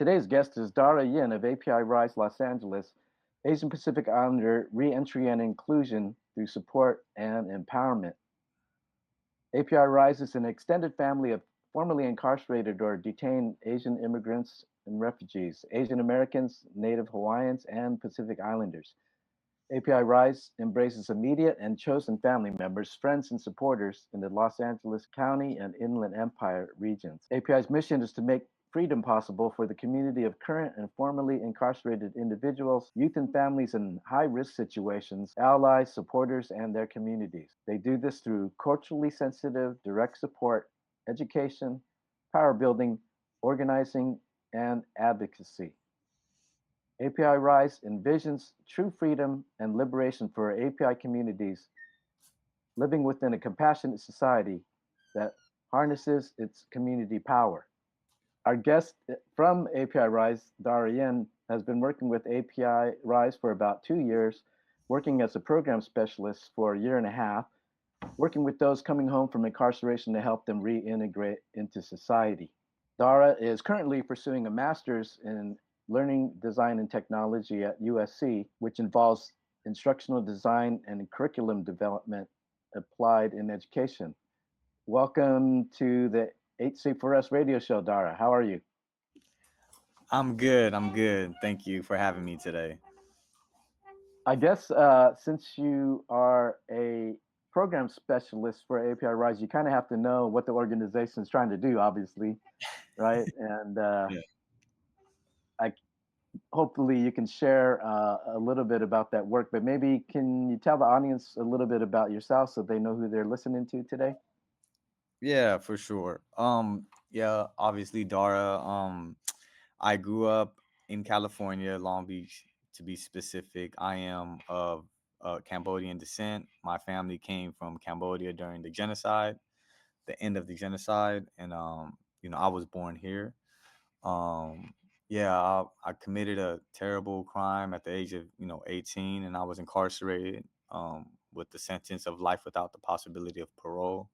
Today's guest is Dara Yin of API Rise Los Angeles, Asian Pacific Islander Reentry and Inclusion through Support and Empowerment. API Rise is an extended family of formerly incarcerated or detained Asian immigrants and refugees, Asian Americans, Native Hawaiians, and Pacific Islanders. API Rise embraces immediate and chosen family members, friends, and supporters in the Los Angeles County and Inland Empire regions. API's mission is to make freedom possible for the community of current and formerly incarcerated individuals, youth and families in high risk situations, allies, supporters, and their communities. They do this through culturally sensitive, direct support, education, power building, organizing, and advocacy. API Rise envisions true freedom and liberation for API communities living within a compassionate society that harnesses its community power. Our guest from API Rise, Dara Yin, has been working with API Rise for about 2 years, working as a program specialist for a year and a half, working with those coming home from incarceration to help them reintegrate into society. Dara is currently pursuing a master's in learning design and technology at USC, which involves instructional design and curriculum development applied in education. Welcome to the HC4S radio show, Dara. How are you? I'm good. I'm good. Thank you for having me today. I guess since you are a program specialist for API Rise, you kind of have to know what the organization is trying to do, obviously, right? And Yeah. I hopefully you can share a little bit about that work. But maybe can you tell the audience a little bit about yourself so they know who they're listening to today? Yeah, for sure. Yeah, obviously Dara. I grew up in California, Long Beach to be specific. I am of Cambodian descent. My family came from Cambodia during the genocide, the end of the genocide, and I was born here. Um, yeah, I committed a terrible crime at the age of 18, and I was incarcerated with the sentence of life without the possibility of parole.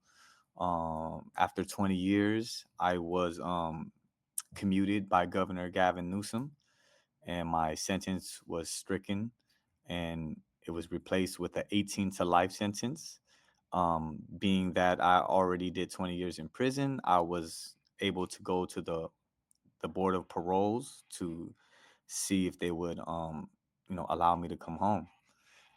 After 20 years, I was commuted by Governor Gavin Newsom, and my sentence was stricken, and it was replaced with an 18 to life sentence. Being that I already did 20 years in prison, I was able to go to the board of paroles to see if they would allow me to come home.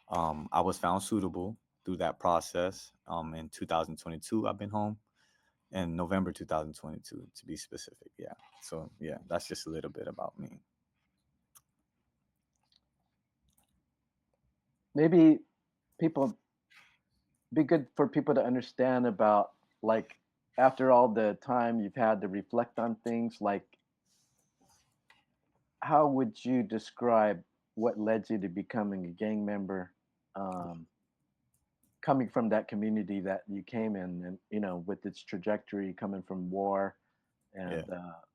I was found suitable through that process. In 2022, I've been home in November 2022 to be specific. Yeah. So yeah, that's just a little bit about me. Maybe people be good for people to understand about like after all the time you've had to reflect on things, like how would you describe what led you to becoming a gang member? Um, Coming from that community that you came in and with its trajectory coming from war Yeah.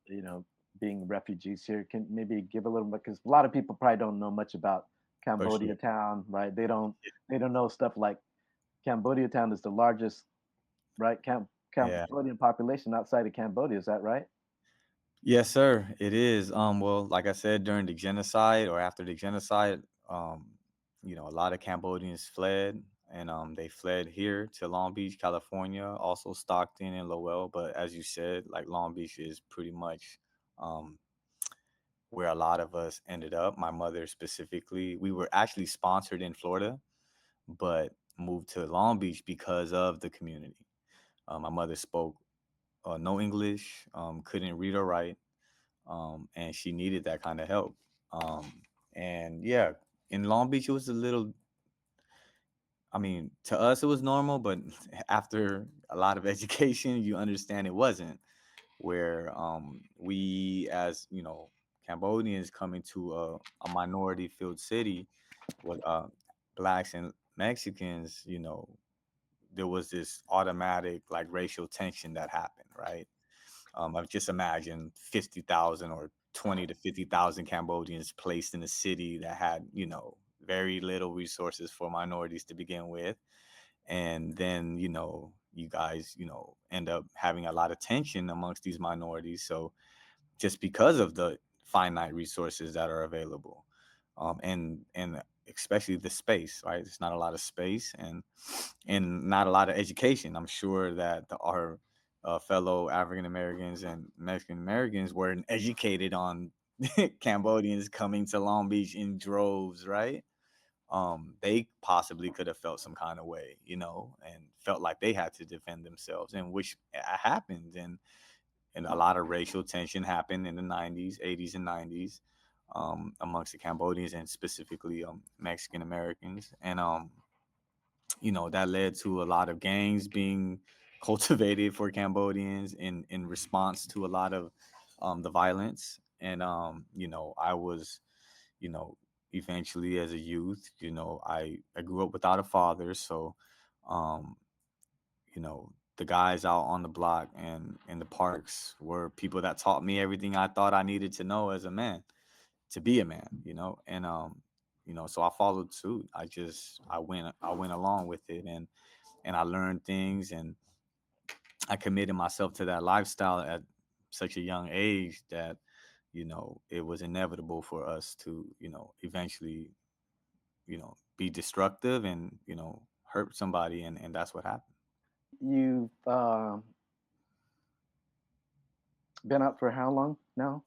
and being refugees here, can maybe give a little bit, because a lot of people probably don't know much about For sure. Cambodia town, right? They don't know stuff like Cambodia town is the largest, right, Yeah. Cambodian population outside of Cambodia. Is that right? Yes, sir. It is. Well, like I said, during the genocide or after the genocide, a lot of Cambodians fled, and they fled here to Long Beach, California, also Stockton and Lowell. But as you said, like Long Beach is pretty much um, where a lot of us ended up. My mother specifically, we were actually sponsored in Florida, but moved to Long Beach because of the community. My mother spoke no English, couldn't read or write, and she needed that kind of help. And yeah, in Long Beach, it was a little. I mean, to us, it was normal, but after a lot of education, you understand it wasn't. Where we, as Cambodians coming to a minority-filled city with blacks and Mexicans, there was this automatic like racial tension that happened, right? I've just imagined 50,000 or 20 to 50,000 Cambodians placed in a city that had, very little resources for minorities to begin with. And then, you guys, end up having a lot of tension amongst these minorities. So just because of the finite resources that are available, and especially the space, right? There's not a lot of space, and not a lot of education. I'm sure that our fellow African Americans and Mexican Americans weren't educated on Cambodians coming to Long Beach in droves, right? They possibly could have felt some kind of way, and felt like they had to defend themselves, and which happened, and a lot of racial tension happened in the 90s, 80s, and 90s, amongst the Cambodians and specifically Mexican Americans, and that led to a lot of gangs being cultivated for Cambodians in response to a lot of the violence, and I was, you know, eventually as a youth, I grew up without a father, so um, the guys out on the block and in the parks were people that taught me everything I thought I needed to know as a man to be a man, and so I followed suit. I went along with it, and I learned things, and I committed myself to that lifestyle at such a young age that it was inevitable for us to eventually be destructive and hurt somebody, and that's what happened. You've been out for how long now?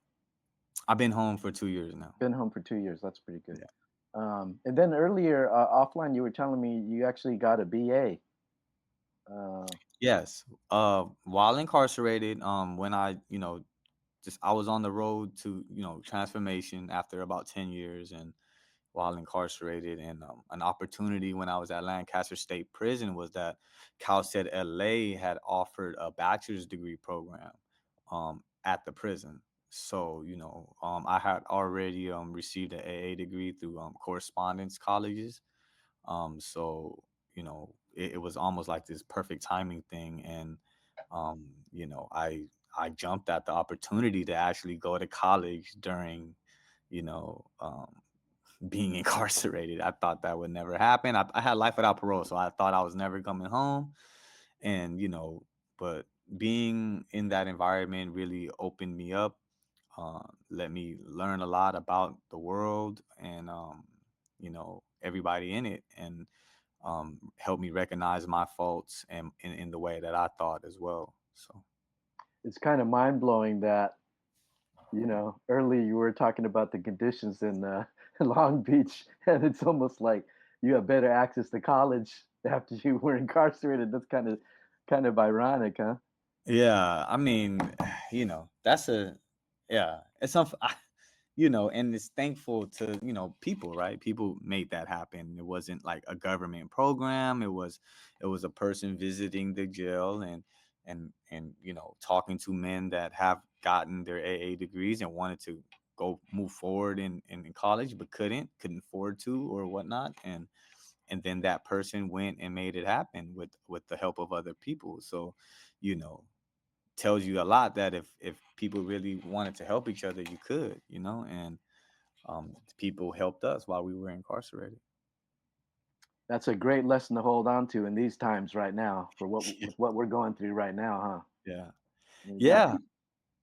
I've been home for 2 years now. Been home for 2 years. That's pretty good. Yeah. And then earlier offline, you were telling me you actually got a BA. Uh, Yes. While incarcerated, when I was on the road to transformation after about 10 years, and while incarcerated, and an opportunity when I was at Lancaster State Prison was that Cal State LA had offered a bachelor's degree program at the prison. So I had already received an AA degree through correspondence colleges. So it was almost like this perfect timing thing, and I jumped at the opportunity to actually go to college during you know um, being incarcerated. I thought that would never happen. I had life without parole, so I thought I was never coming home, and but being in that environment really opened me up, let me learn a lot about the world, and everybody in it, and helped me recognize my faults and in the way that I thought as well. So it's kind of mind blowing that earlier you were talking about the conditions in Long Beach, and it's almost like you have better access to college after you were incarcerated. That's kind of ironic, huh? yeah, I mean, that's a yeah, it's and it's thankful to people, right? People made that happen. It wasn't like a government program. It was a person visiting the jail, and talking to men that have gotten their AA degrees and wanted to go move forward in college but couldn't afford to or whatnot, and then that person went and made it happen with the help of other people. So you know tells you a lot that if people really wanted to help each other, you could, and people helped us while we were incarcerated. That's a great lesson to hold on to in these times right now for with what we're going through right now, huh? Yeah. You Yeah.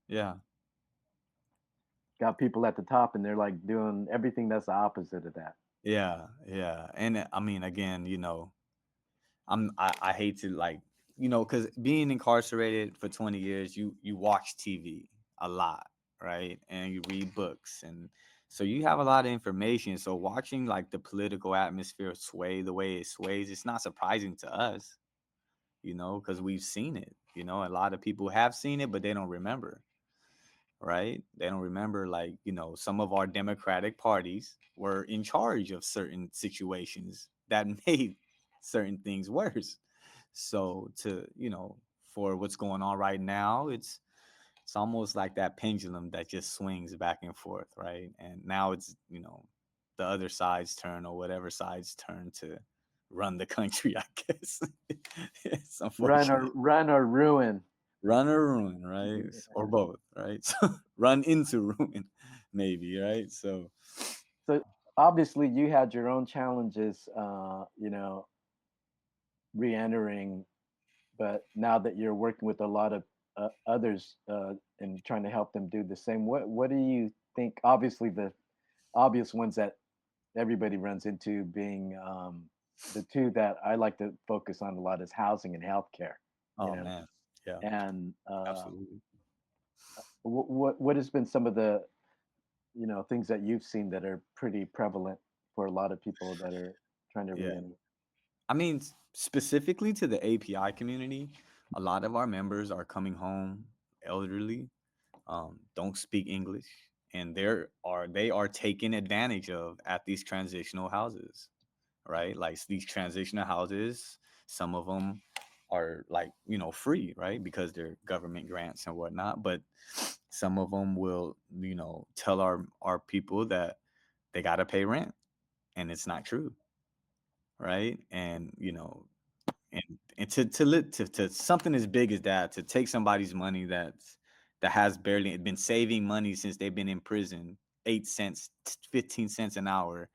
Yeah. got people at the top, and they're like doing everything that's the opposite of that. Yeah. Yeah. And I mean, again, I hate to, like, because being incarcerated for 20 years, you watch TV a lot, right? And you read books, and so you have a lot of information. So watching like the political atmosphere sway the way it sways, it's not surprising to us, because we've seen it. A lot of people have seen it, but they don't remember, right? They don't remember, like, some of our democratic parties were in charge of certain situations that made certain things worse. So for what's going on right now, it's almost like that pendulum that just swings back and forth, right? And now it's, the other side's turn, or whatever side's turn to run the country, I guess. It's unfortunate. Run or ruin. Run or ruin, right? Or both, right? So run into ruin, maybe, right? So So obviously, you had your own challenges, re-entering, but now that you're working with a lot of others and trying to help them do the same, what do you think obviously the obvious ones that everybody runs into being the two that I like to focus on a lot is housing and healthcare. You Oh know, man, yeah, and absolutely. what has been some of the things that you've seen that are pretty prevalent for a lot of people that are trying to Yeah, re-enter? I mean, specifically to the API community, a lot of our members are coming home elderly, don't speak English, and they are taken advantage of at these transitional houses, right? Like these transitional houses, some of them are like free, right? Because they're government grants and whatnot. But some of them will tell our people that they got to pay rent, and it's not true, right? And and to something as big as that, to take somebody's money that has barely been saving money since they've been in prison, 8 cents, 15 cents an hour,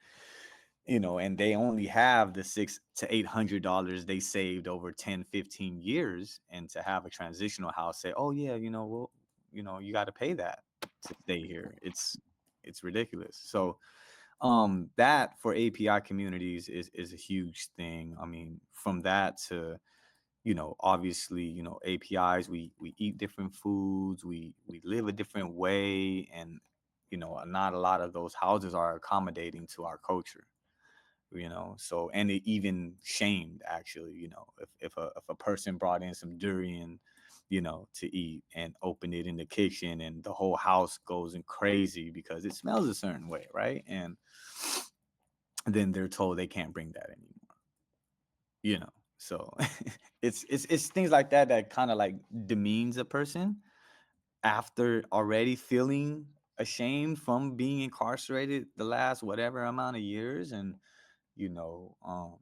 and they only have the $600 to $800 they saved over 10, 15 years, and to have a transitional house say, oh yeah, well, you got to pay that to stay here. It's ridiculous. So that for API communities is a huge thing. I mean, from that to obviously, APIs, we eat different foods, we live a different way, and not a lot of those houses are accommodating to our culture. So, and it even shamed, actually, if a person brought in some durian to eat and open it in the kitchen, and the whole house goes in crazy because it smells a certain way, right? And then they're told they can't bring that anymore. So it's things like that that kind of like demeans a person after already feeling ashamed from being incarcerated the last whatever amount of years. And you know um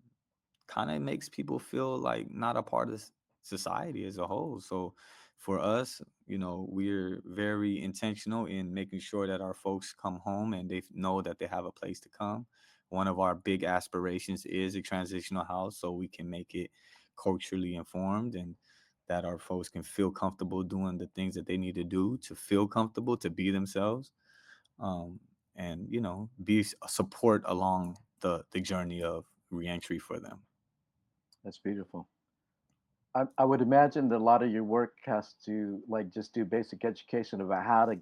kind of makes people feel like not a part of society as a whole. So for us, we're very intentional in making sure that our folks come home and they know that they have a place to come. One of our big aspirations is a transitional house, so we can make it culturally informed, and that our folks can feel comfortable doing the things that they need to do to feel comfortable to be themselves, um, and be a support along the journey of reentry for them. That's beautiful. I would imagine that a lot of your work has to like just do basic education about how to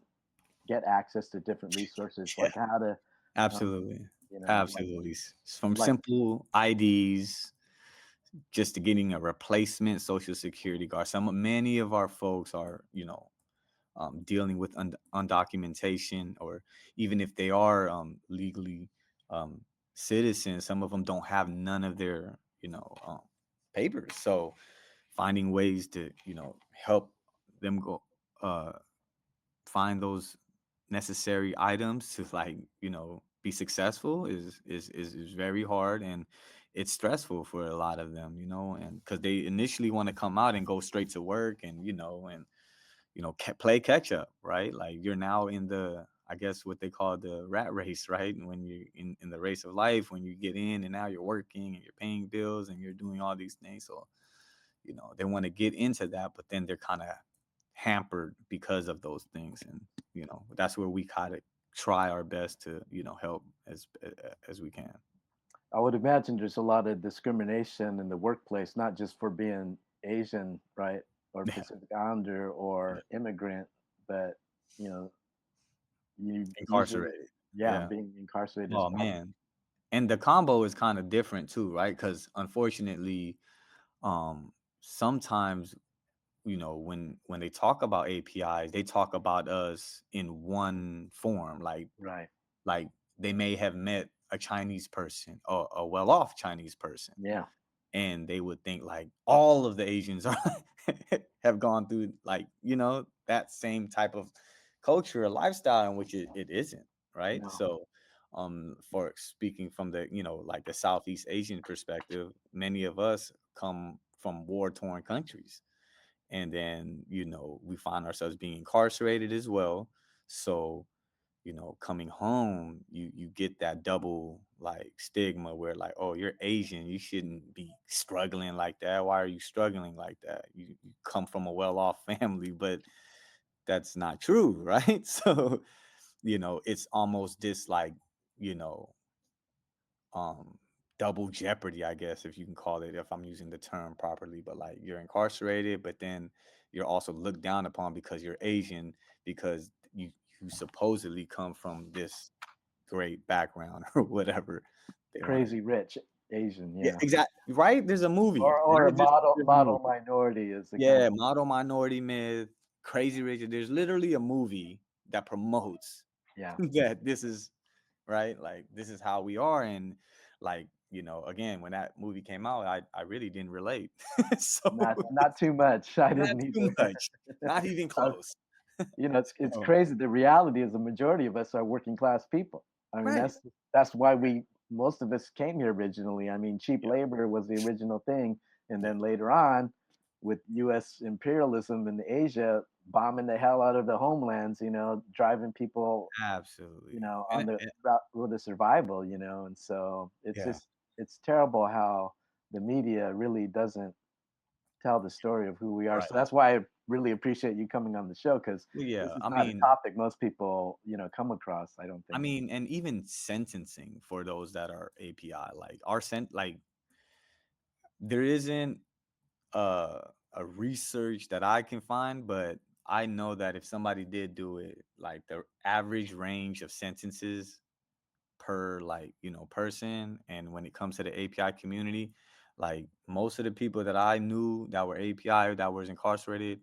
get access to different resources, Yeah, like how to, um, absolutely. you know, like Absolutely. From like simple IDs just to getting a replacement social security card. Many of our folks are, dealing with undocumentation, or even if they are legally um, citizens, some of them don't have none of their, papers. So finding ways to, help them go uh, find those necessary items to, like, be successful is very hard, and it's stressful for a lot of them, and because they initially want to come out and go straight to work, and play catch up, right? Like, you're now in the, I guess, what they call the rat race, right? And when you're in the race of life, when you get in and now you're working and you're paying bills and you're doing all these things. So they want to get into that, but then they're kind of hampered because of those things. And that's where we kind of try our best to help as we can. I would imagine there's a lot of discrimination in the workplace, not just for being Asian, right, or Yeah, Pacific Islander yeah. or immigrant, but you know, you usually, Incarcerated. yeah, Yeah. being incarcerated is Oh probably man. And the combo is kind of different too, right? Because unfortunately, um sometimes, when they talk about APIs, they talk about us in one form, right. like they may have met a Chinese person, or a well-off Chinese person, Yeah, and they would think like all of the Asians are have gone through, like, that same type of culture or lifestyle, in which it isn't, right? no, So for speaking from the, like the Southeast Asian perspective, many of us come from war-torn countries, and then we find ourselves being incarcerated as well. So coming home, you get that double, like, stigma, where, like, oh, you're Asian, you shouldn't be struggling like that. Why are you struggling like that? You come from a well-off family. But that's not true, right? So it's almost this like, you know, um double jeopardy, I guess, if you can call it, if I'm using the term properly. But like, you're incarcerated, but then you're also looked down upon because you're Asian, because you supposedly come from this great background or whatever they want to. Crazy rich Asian, Yeah, yeah. exactly. Right, there's a movie, Or a not just model there's a model movie. minority is the kind Yeah, of model minority myth, Crazy Rich. There's literally a movie that promotes yeah. that this is right. Like, this is how we are. And like, again, when that movie came out, I really didn't relate. So Not too much. I not didn't too either. much, not even I close. it's So, crazy. The reality is the majority of us are working class people. I mean, right. that's why we most of us came here originally. I mean, cheap Yeah. labor was the original thing, and Yeah. then later on, with U.S. imperialism in Asia, bombing the hell out of the homelands, driving people, Absolutely. on the road to survival, and so Yeah. it's terrible how the media really doesn't tell the story of who we are. Right. So that's why I really appreciate you coming on the show because Well, this yeah. is I not a mean, topic most people, come across, I don't think. and even sentencing for those that are API, like like there isn't a research that I can find, but I know that if somebody did do it, like the average range of sentences per, like, person, and when it comes to the API community, like most of the people that I knew that were API, that was incarcerated,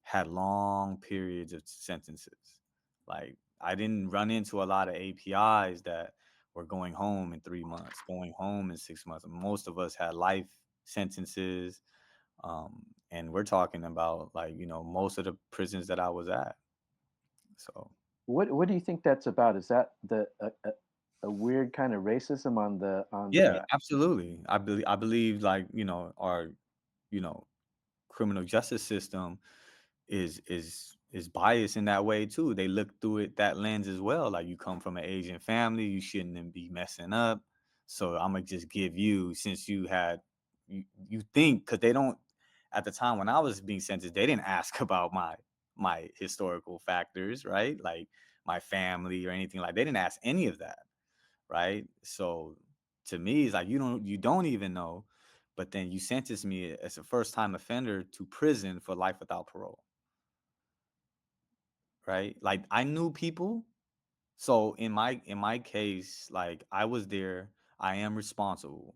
had long periods of sentences. Like, I didn't run into a lot of APIs that were going home in 3 months, going home in 6 months. Most of us had life sentences. And we're talking about, like, most of the prisons that I was at. So What do you think that's about? Is that a weird kind of racism on yeah, the absolutely. I believe, like, our, you know, criminal justice system is biased in that way too. They look through it that lens as well. Like, you come from an Asian family, you shouldn't be messing up. So I'm gonna just give you, since you had, you think, because they don't, at the time when I was being sentenced, they didn't ask about my historical factors, right? Like my family or anything. Like, they didn't ask any of that, right? So to me, it's like, you don't even know, but then you sentence me as a first time offender to prison for life without parole, right? Like, I knew people. So in my case, like, I was there, I am responsible.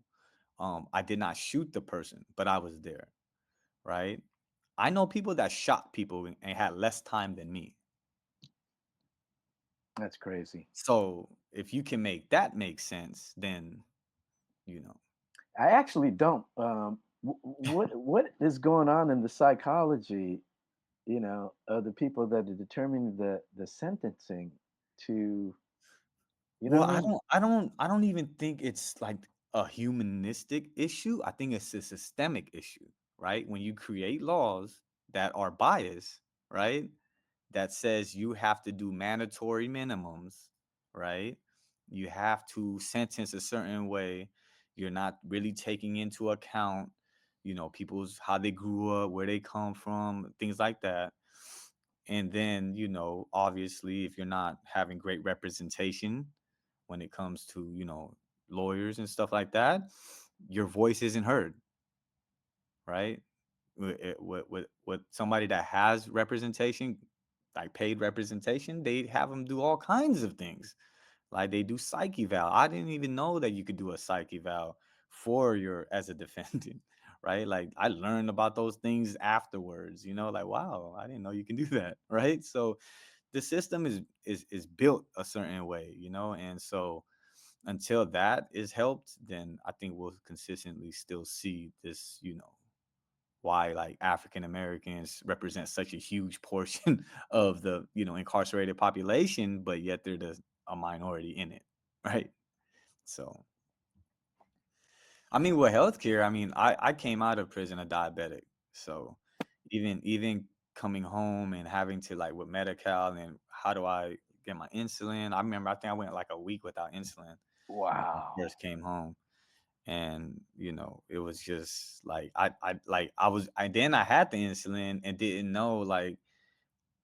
I did not shoot the person, but I was there, right? I know people that shot people and had less time than me. That's crazy. So if you can make that make sense, then you know. I actually don't. What is going on in the psychology, of the people that are determining the sentencing to, you know Well, what I mean? I don't even think it's like a humanistic issue. I think it's a systemic issue, right? When you create laws that are biased, right? That says you have to do mandatory minimums, right? You have to sentence a certain way. You're not really taking into account, people's, how they grew up, where they come from, things like that. And then, obviously, if you're not having great representation when it comes to, lawyers and stuff like that, your voice isn't heard, right? With somebody that has representation, like paid representation, they have them do all kinds of things. Like, they do psych eval. I didn't even know that you could do a psych eval for your as a defendant, right? Like, I learned about those things afterwards. Like, wow, I didn't know you can do that, right? So the system is built a certain way, and so until that is helped, then I think we'll consistently still see this, why, like, African Americans represent such a huge portion of the, incarcerated population, but yet they're a minority in it, right? So, I mean, with healthcare, I mean, I came out of prison a diabetic, so even coming home and having to, like, with Medi-Cal, and how do I get my insulin? I remember, I think I went like a week without insulin when I Wow. first came home. And it was just like, I had the insulin and didn't know, like,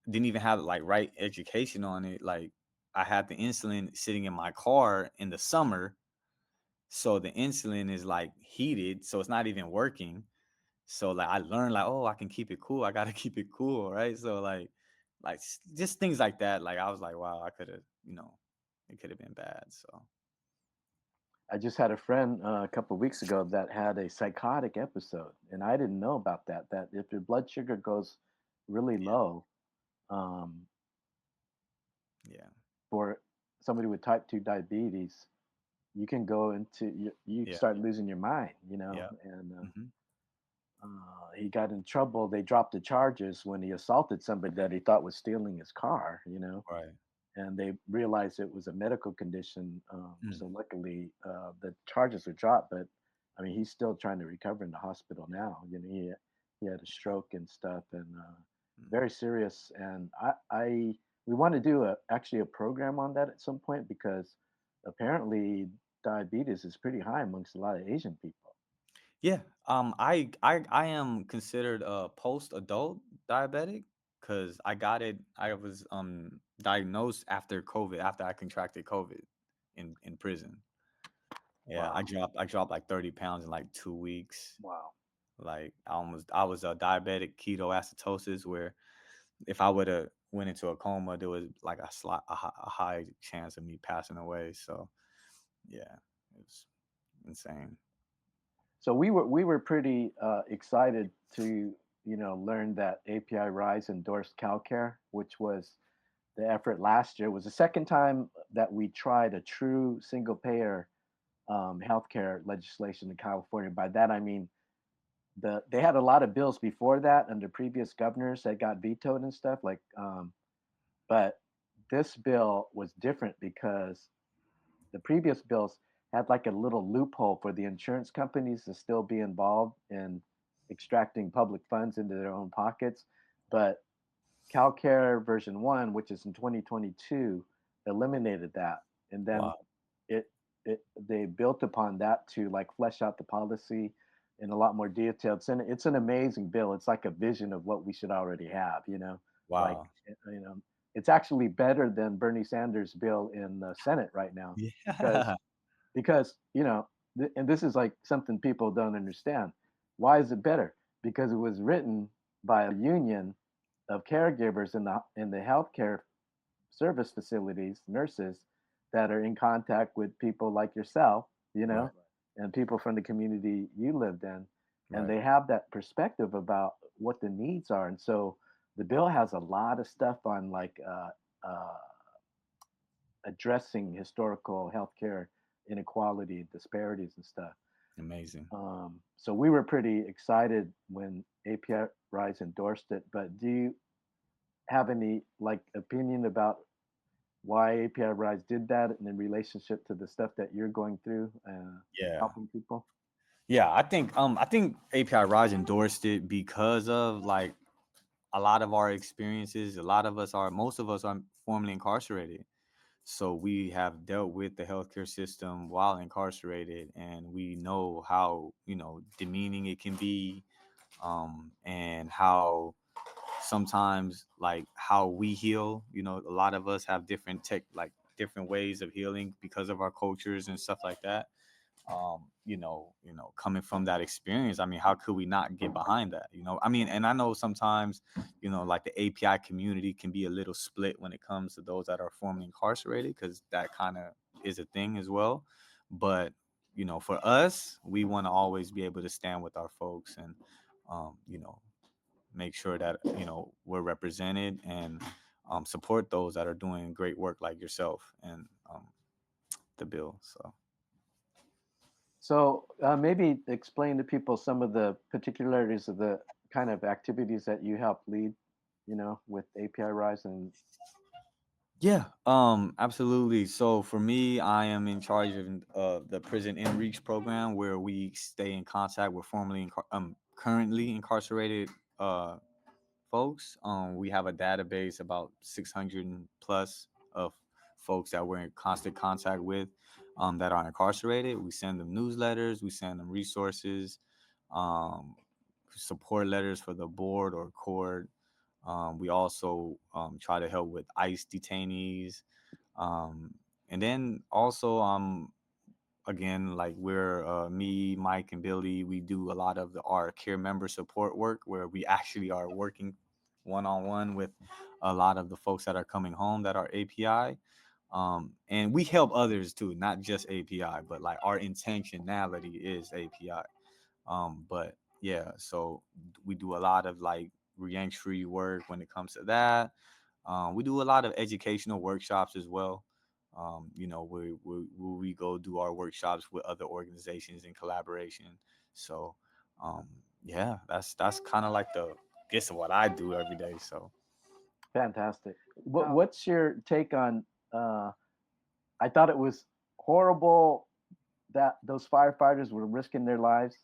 didn't even have, like, right education on it, like I had the insulin sitting in my car in the summer, so the insulin is like heated, so it's not even working. So like I learned like, oh, I can keep it cool. I gotta keep it cool, right? So just things like that. Like I was like, wow, I could have, it could have been bad. So I just had a friend a couple of weeks ago that had a psychotic episode, and I didn't know about that. That if your blood sugar goes really low, um, yeah, for somebody with type 2 diabetes, you can go into you yeah, start losing your mind, yeah, and hmm he got in trouble. They dropped the charges when he assaulted somebody that he thought was stealing his car, right, and they realized it was a medical condition. So mm, luckily, the charges were dropped. But I mean, he's still trying to recover in the hospital now. He had a stroke and stuff, and mm. very serious. And I we want to do actually a program on that at some point because apparently diabetes is pretty high amongst a lot of Asian people. Yeah. I am considered a post adult diabetic because I got it. I was diagnosed after COVID, after I contracted COVID in prison. Yeah, Wow, I dropped like 30 pounds in like 2 weeks. wow. Like I was a diabetic ketoacidosis where if I would have went into a coma, there was like a high chance of me passing away. So yeah, it was insane. So we were pretty excited to learn that API Rise endorsed CalCare, which was the effort last year. It was the second time that we tried a true single payer healthcare legislation in California. By that I mean they had a lot of bills before that under previous governors that got vetoed and stuff like. But this bill was different because the previous bills had like a little loophole for the insurance companies to still be involved in extracting public funds into their own pockets. But CalCare version 1, which is in 2022, eliminated that. And then Wow. they built upon that to like flesh out the policy in a lot more detail. It's an amazing bill. It's like a vision of what we should already have, like, Wow. you know, it's actually better than Bernie Sanders' bill in the Senate right now because Yeah. and this is like something people don't understand. Why is it better? Because it was written by a union of caregivers in the healthcare service facilities, nurses that are in contact with people like yourself, Right. and people from the community you lived in, and Right. they have that perspective about what the needs are. And so the bill has a lot of stuff on like uh, addressing historical healthcare inequality, disparities, and stuff. Amazing. So we were pretty excited when API Rise endorsed it. But do you have any like opinion about why API Rise did that and in relationship to the stuff that you're going through, Yeah. helping people? Yeah, I think API Raj endorsed it because of like a lot of our experiences. A lot of us are most of us are formerly incarcerated. So we have dealt with the healthcare system while incarcerated, and we know how, demeaning it can be, and how sometimes like how we heal. A lot of us have different different ways of healing because of our cultures and stuff like that. Coming from that experience, I mean, how could we not get behind that? I mean, and I know sometimes, like the API community can be a little split when it comes to those that are formerly incarcerated, because that kind of is a thing as well. But for us, we want to always be able to stand with our folks and make sure that we're represented and support those that are doing great work like yourself and the bill. So So maybe explain to people some of the particularities of the kind of activities that you help lead, with API Rise and yeah, absolutely. So for me, I am in charge of the prison in reach program, where we stay in contact with currently incarcerated folks. We have a database about 600 plus of folks that we're in constant contact with, that are incarcerated. We send them newsletters, we send them resources, um, support letters for the board or court. We also try to help with ICE detainees. Um, and then also, again, like we're me, Mike, and Billy, we do a lot of our care member support work where we actually are working one on one with a lot of the folks that are coming home that are API. And we help others too, not just API, but like our intentionality is API. But yeah, so we do a lot of like reentry work when it comes to that. We do a lot of educational workshops as well. We go do our workshops with other organizations in collaboration. So, um, yeah, that's kind of like the gist of what I do every day. So, Fantastic. Now, What's your take on? Uh, I thought it was horrible that those firefighters were risking their lives,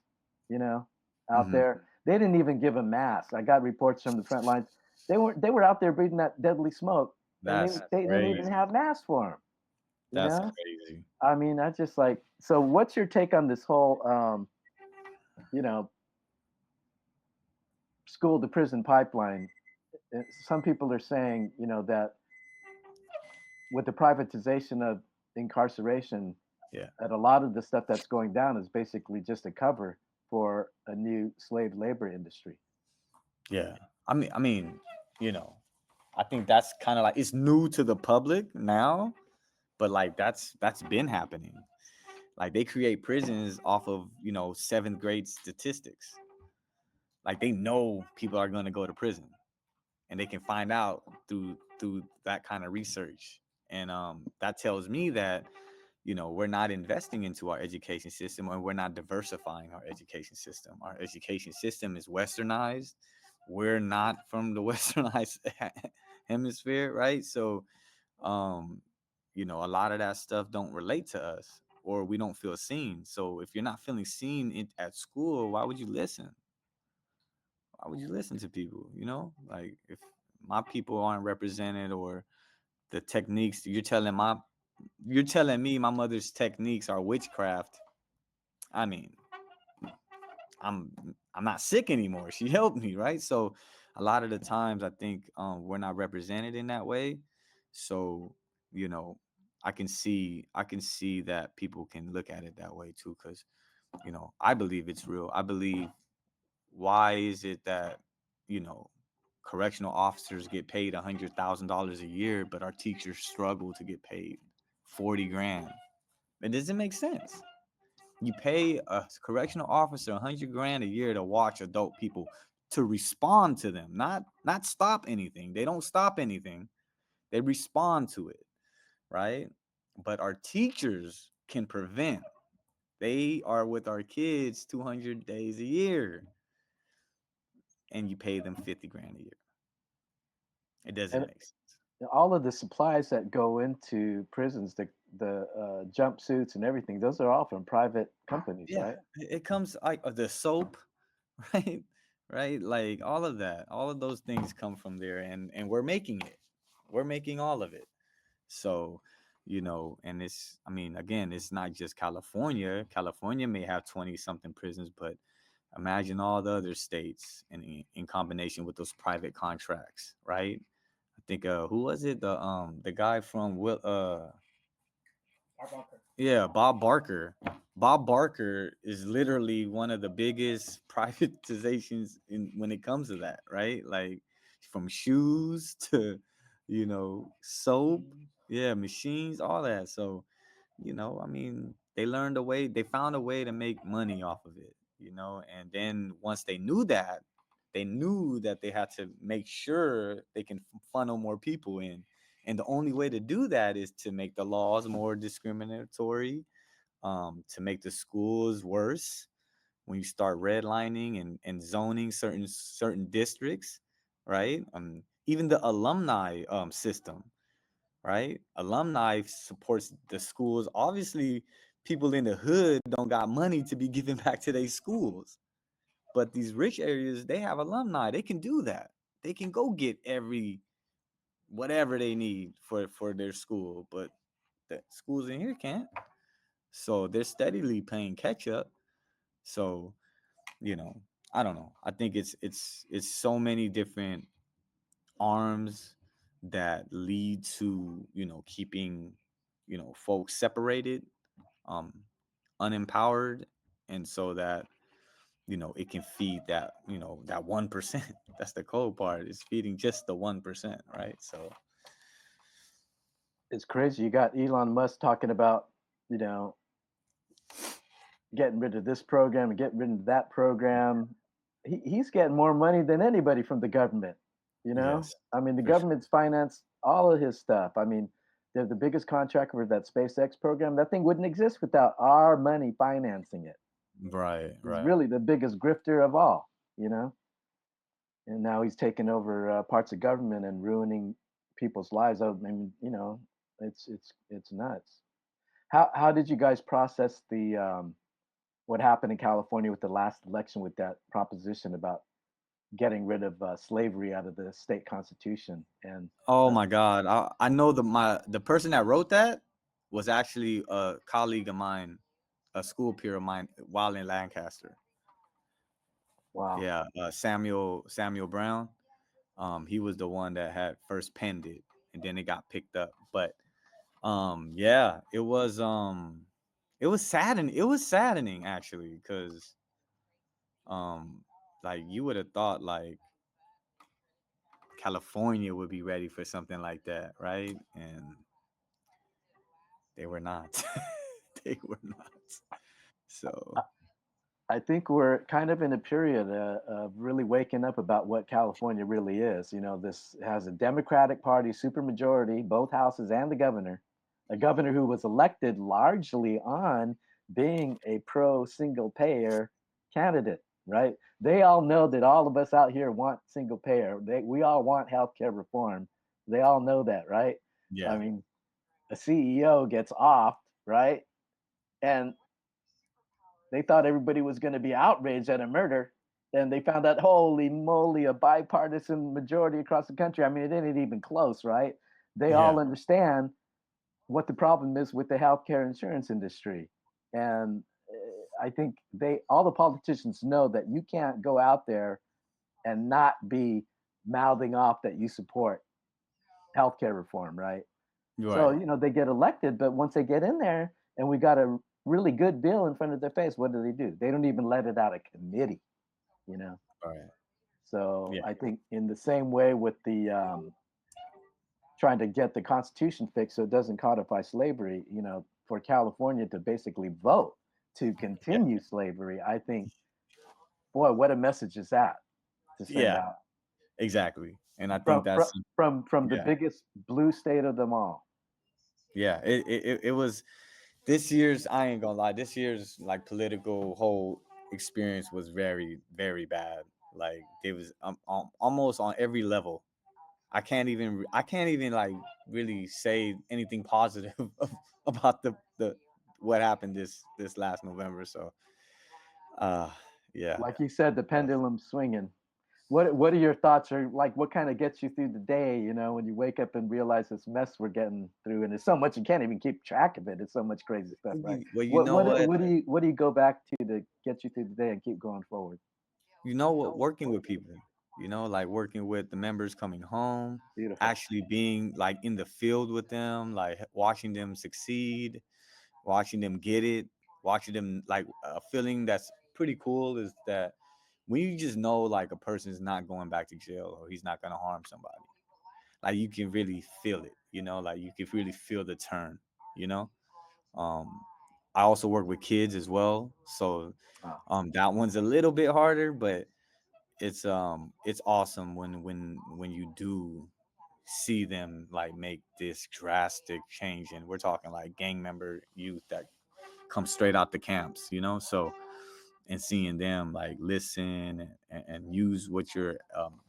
you know, out mhm, there. They didn't even give a mask. I got reports from the front lines. They were out there breathing that deadly smoke, and that's they didn't even crazy. have masks for them. You That's know, crazy. I mean, I just like. So, what's your take on this whole, you know, school to prison pipeline? Some people are saying, that with the privatization of incarceration, Yeah, that a lot of the stuff that's going down is basically just a cover for a new slave labor industry. yeah. I mean, you know, I think that's kind of like it's new to the public now, but like that's been happening. Like they create prisons off of seventh grade statistics. Like they know people are going to go to prison, and they can find out through that kind of research. And that tells me that we're not investing into our education system, or we're not diversifying our education system. Our education system is westernized. We're not from the westernized hemisphere, right? So um a lot of that stuff don't relate to us, or we don't feel seen. So if you're not feeling seen at school, why would you listen to people? Like if my people aren't represented, or the techniques you're telling me my mother's techniques are witchcraft. I mean, i'm I'm not sick anymore. She helped me, right? So a lot of the times I think we're not represented in that way. So you know I can see that people can look at it that way too, because I believe it's real. I believe, why is it that you know correctional officers get paid $100,000 a year, but our teachers struggle to get paid 40 grand? It doesn't make sense. You pay a correctional officer 100 grand a year to watch adult people, to respond to them, not stop anything. They don't stop anything. They respond to it, right? But our teachers can prevent. They are with our kids 200 days a year, and you pay them 50 grand a year. It doesn't And make sense. all of the supplies that go into prisons, the jumpsuits and everything, those are all from private companies, Yeah, right? it comes like the soap, right? Right? Like all of that, all of those things come from there, and we're making it. We're making all of it. So, and it's, I mean, again, it's not just California. California may have 20 something prisons, but imagine all the other states in combination with those private contracts, right? I think who was it? The guy from yeah, Bob Barker. Bob Barker is literally one of the biggest privatizations in when it comes to that, right? Like from shoes to, soap, yeah, machines, all that. So, I mean, they found a way to make money off of it, and then once they knew that they had to make sure they can funnel more people in. And the only way to do that is to make the laws more discriminatory, to make the schools worse when you start redlining and zoning certain districts, right? Even the alumni system, right? Alumni supports the schools. Obviously, people in the hood don't got money to be giving back to their schools, but these rich areas, they have alumni. They can do that. They can go get every whatever they need for their school, but the schools in here can't. So they're steadily playing catch up. So you know, I don't know. I think it's so many different arms that lead to, keeping, folks separated, um unempowered, and so that, it can feed that, that 1%. That's the cold part. It's feeding just the 1%, right? So It's crazy. You got Elon Musk talking about, you know, getting rid of this program and getting rid of that program. He's getting more money than anybody from the government. You know, yes, I mean, the for sure. government's financed all of his stuff. I mean, they're the biggest contractor for that SpaceX program. That thing wouldn't exist without our money financing it. Right, He's right. really the biggest grifter of all. You know, and now he's taking over parts of government and ruining people's lives. I mean, it's nuts. How did you guys process the what happened in California with the last election with that proposition about getting rid of slavery out of the state constitution? And Oh my God. I know the person that wrote that was actually a colleague of mine, a school peer of mine while in Lancaster. wow, Yeah, Samuel Brown. He was the one that had first penned it, and then it got picked up. But yeah, it was saddening actually, because um like you would have thought like California would be ready for something like that, right? And they were not. They were not. So I think we're kind of in a period of really waking up about what California really is. You know, this has a Democratic Party supermajority, both houses and the governor, a governor who was elected largely on being a pro single payer candidate, right? They all know that all of us out here want single payer. We all want healthcare reform. They all know that, right? I yeah, mean, a CEO gets off, right? And they thought everybody was going to be outraged at a murder. And they found out, holy moly, a bipartisan majority across the country. I mean, it ain't even close, right? They yeah, all understand what the problem is with the healthcare insurance industry. And I think all the politicians know that you can't go out there and not be mouthing off that you support healthcare reform, right? So, right. they get elected, but once they get in there and we got a really good bill in front of their face, what do? They don't even let it out of committee, you know? Right. So Yeah, I think in the same way with the trying to get the Constitution fixed so it doesn't codify slavery, for California to basically vote to yeah, continue slavery, I think, boy, what a message is that to send yeah, out exactly. And I think from from that's from the yeah, biggest blue state of them all. yeah. It was this year's. I ain't gonna lie. This year's like political whole experience was very very bad. Like it was almost on every level. I can't even like really say anything positive about the what happened this last November. So uh yeah. Like you said, the pendulum's swinging. What are your thoughts, or like what kind of gets you through the day, when you wake up and realize this mess we're getting through, and there's so much you can't even keep track of it. It's so much crazy stuff, right? Well, you What know what what? what do you go back to get you through the day and keep going forward? You know what? Working with people, like working with the members coming home, Beautiful. actually being like in the field with them, like watching them succeed, watching them get it, watching them like a feeling that's pretty cool is that when you just know like a person's not going back to jail or he's not gonna harm somebody, like you can really feel it, like you can really feel the turn, you know. Um, I also work with kids as well, so Wow. that one's a little bit harder, but it's awesome when you do see them like make this drastic change, and we're talking like gang member youth that come straight out the camps, so and seeing them like listen and use what you're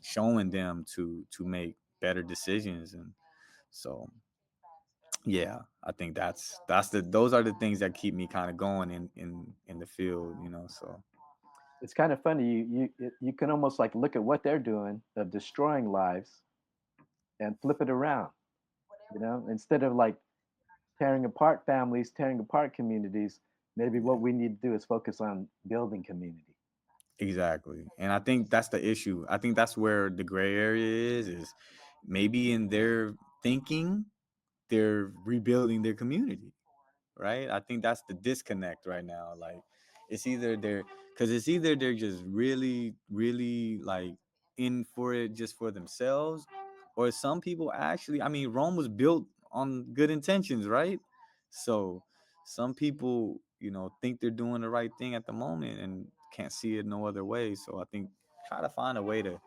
showing them to make better decisions. And so yeah, I think those are the things that keep me kind of going in the field, so It's kind of funny. You can almost like look at what they're doing of destroying lives and flip it around. Instead of like tearing apart families, tearing apart communities, maybe yeah. what we need to do is focus on building community. Exactly. And I think that's the issue. I think that's where the gray area is maybe in their thinking, they're rebuilding their community, right? I think that's the disconnect right now. Like, it's either they're, because it's either they're just really, really like in for it just for themselves, or some people actually, I mean, Rome was built on good intentions, right? So some people, think they're doing the right thing at the moment and can't see it no other way. So I think try to find a way to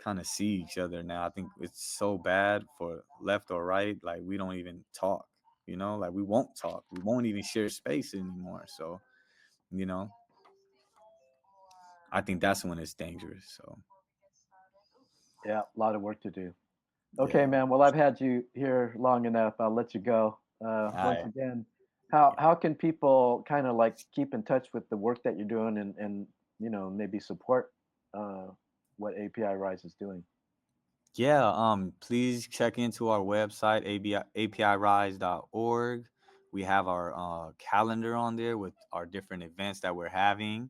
kind of see each other now. I think it's so bad for left or right. Like, we don't even talk, like we won't talk. We won't even share space anymore. So, you know, I think that's when it's dangerous. So, Yeah, a lot of work to do. Okay, yeah. man. Well, I've had you here long enough. I'll let you go. Once I, again, how yeah. how can people kind of like keep in touch with the work that you're doing and maybe support uh, what API Rise is doing? Yeah, please check into our website, apirise.org. We have our calendar on there with our different events that we're having.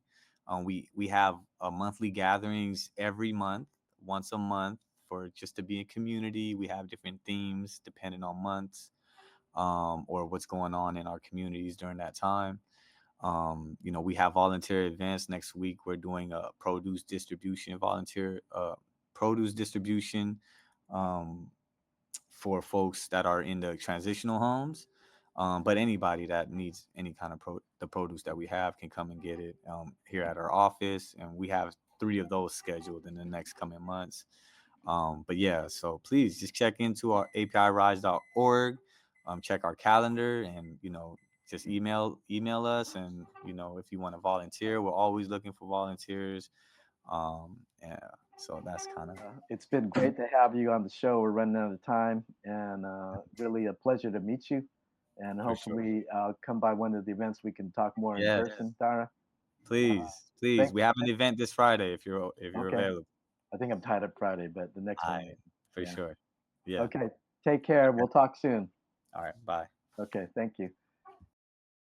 We have monthly gatherings every month, once a month, for just to be a community. We have different themes depending on months, or what's going on in our communities during that time. We have volunteer events. Next week we're doing a produce distribution, um, for folks that are in the transitional homes. But anybody that needs any kind of the produce that we have can come and get it, here at our office, and we have three of those scheduled in the next coming months. But yeah, so please just check into our apirise.org, check our calendar, and just email us. And if you want to volunteer, we're always looking for volunteers. Yeah, so that's kind of It's been great to have you on the show. We're running out of time, and really a pleasure to meet you. And for sure. hopefully, come by one of the events. We can talk more in Yes, person, Dara. Uh, please. thank. We have an event this Friday if you're Okay, available. I think I'm tied up Friday, but the next one, I maybe. For Yeah. sure. Yeah. Okay. Take care. Okay. We'll talk soon. All right. Bye. Okay. Thank you.